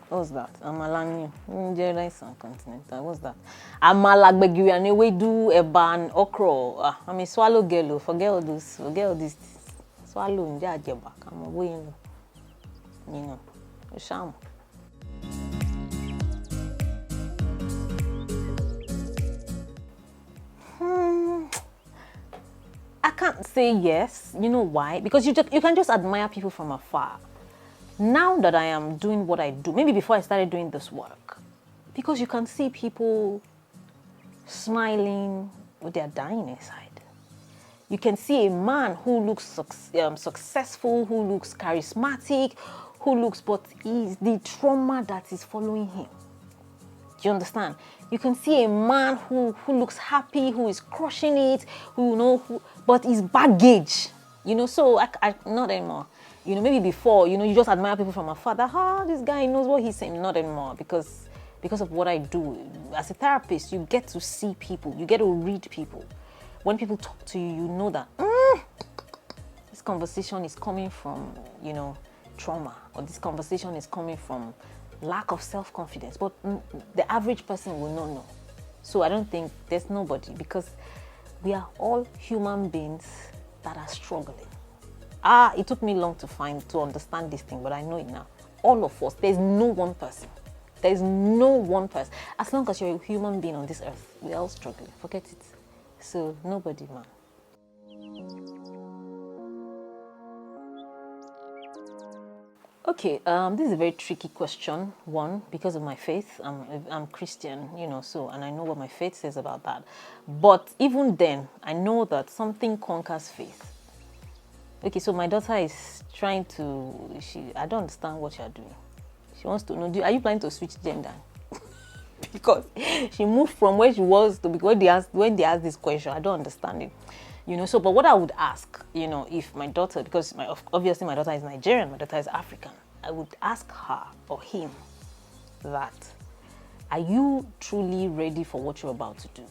What's that? Amalani. Rice and continental. What's that? Amala, gbegiri, and ewedu, eba, and okra. I'm a swallow girl. Forget all this. Forget all this. Swallow nje ajeba. I'm away. You know. Sham. I can't say yes. You know why? Because you can just admire people from afar. Now that I am doing what I do, maybe before I started doing this work, because you can see people smiling with their dying inside. You can see a man who looks successful, who looks charismatic, who looks, but is the trauma that is following him. Do you understand? You can see a man who looks happy, who is crushing it, but his baggage, so I not anymore. Maybe before, you just admire people from afar. That, this guy knows what he's saying. Not anymore, because of what I do. As a therapist, you get to see people. You get to read people. When people talk to you, you know that this conversation is coming from, trauma, or this conversation is coming from lack of self-confidence. But the average person will not know. So I don't think there's nobody, because we are all human beings that are struggling. It took me long to understand this thing, but I know it now. All of us, there's no one person. There's no one person. As long as you're a human being on this earth, we're all struggling. Forget it. So nobody, man. Okay, this is a very tricky question. One, because of my faith. I'm Christian, so, and I know what my faith says about that. But even then, I know that something conquers faith. Okay, so my daughter is trying to, I don't understand what you're doing. She wants to know, are you planning to switch gender? Because she moved from where she was to, because when they asked this question, I don't understand it. So, but what I would ask, if my daughter, because obviously my daughter is Nigerian, my daughter is African, I would ask her or him that, are you truly ready for what you're about to do?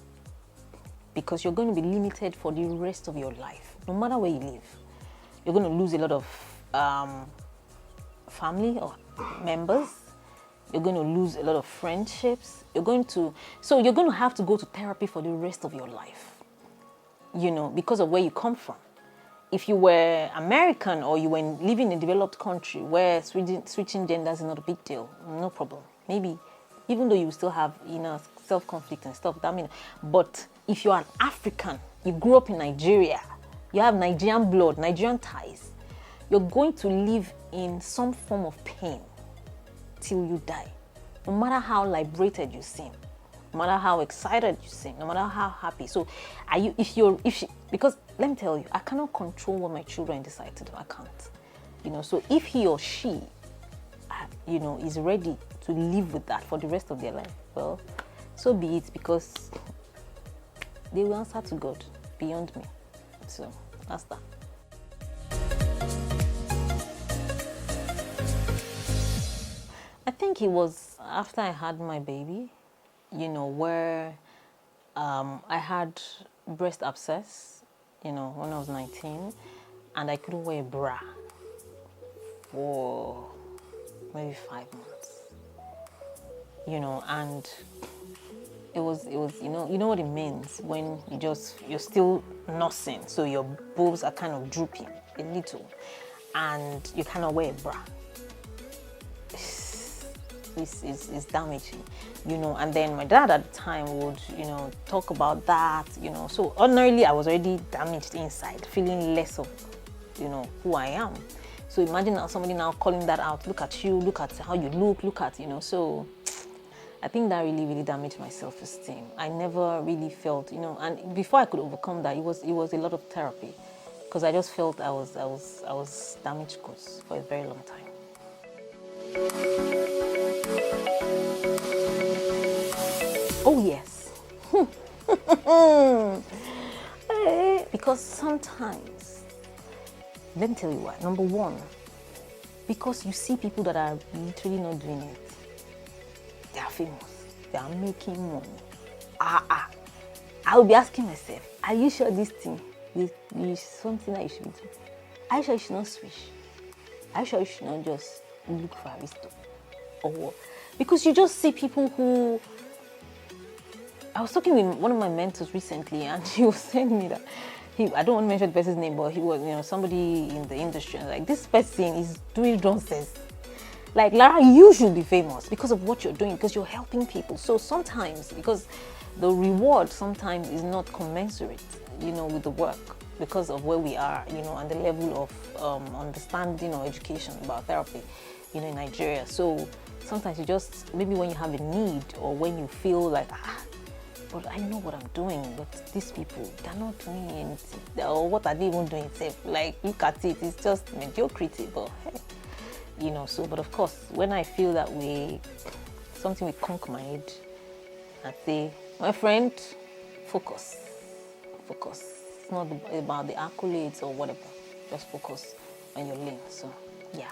Because you're going to be limited for the rest of your life, no matter where you live. You're going to lose a lot of family or members. You're going to lose a lot of friendships. You're going to have to go to therapy for the rest of your life, because of where you come from. If you were American or you were living in a developed country where switching genders is not a big deal, no problem. Maybe, even though you still have self-conflict and stuff, but if you're an African, you grew up in Nigeria, you have Nigerian blood, Nigerian ties, you're going to live in some form of pain till you die. No matter how liberated you seem, no matter how excited you seem, no matter how happy. So because let me tell you, I cannot control what my children decide to do. I can't. So if he or she, is ready to live with that for the rest of their life, well, so be it, because they will answer to God beyond me. So that's that. I think it was after I had my baby, where I had breast abscess, when I was 19, and I couldn't wear a bra for maybe 5 months, and it was you know what it means when you're still nursing, so your boobs are kind of drooping a little, and you cannot wear a bra. Is damaging, and then my dad at the time would, talk about that, so ordinarily I was already damaged inside, feeling less of, who I am. So imagine now somebody now calling that out, look at you, look at how you look at, so I think that really, really damaged my self-esteem. I never really felt, and before I could overcome that, it was a lot of therapy, because I just felt I was damaged goods for a very long time. Oh yes. Because sometimes, let me tell you why. Number one, because you see people that are literally not doing it. They are famous. They are making money. I will be asking myself, are you sure this thing is something that you should be doing? Are you sure you should not switch? Are you sure you should not just look for a risto? or because you just see people who. I was talking with one of my mentors recently, and he was telling me that I don't want to mention the person's name, but he was, somebody in the industry. And like, this person is doing nonsense. Like, Lara, you should be famous because of what you're doing, because you're helping people. So sometimes, because the reward sometimes is not commensurate, with the work, because of where we are, and the level of understanding or education about therapy, in Nigeria. So sometimes you just, maybe when you have a need or when you feel like, but I know what I'm doing, but these people, they're not doing anything. Or what are they even doing? Like, look at it, it's just mediocrity, but hey, so, but of course, when I feel that way, something will conk my head, I say, my friend, focus. It's not about the accolades or whatever, just focus on your lane. So, yeah.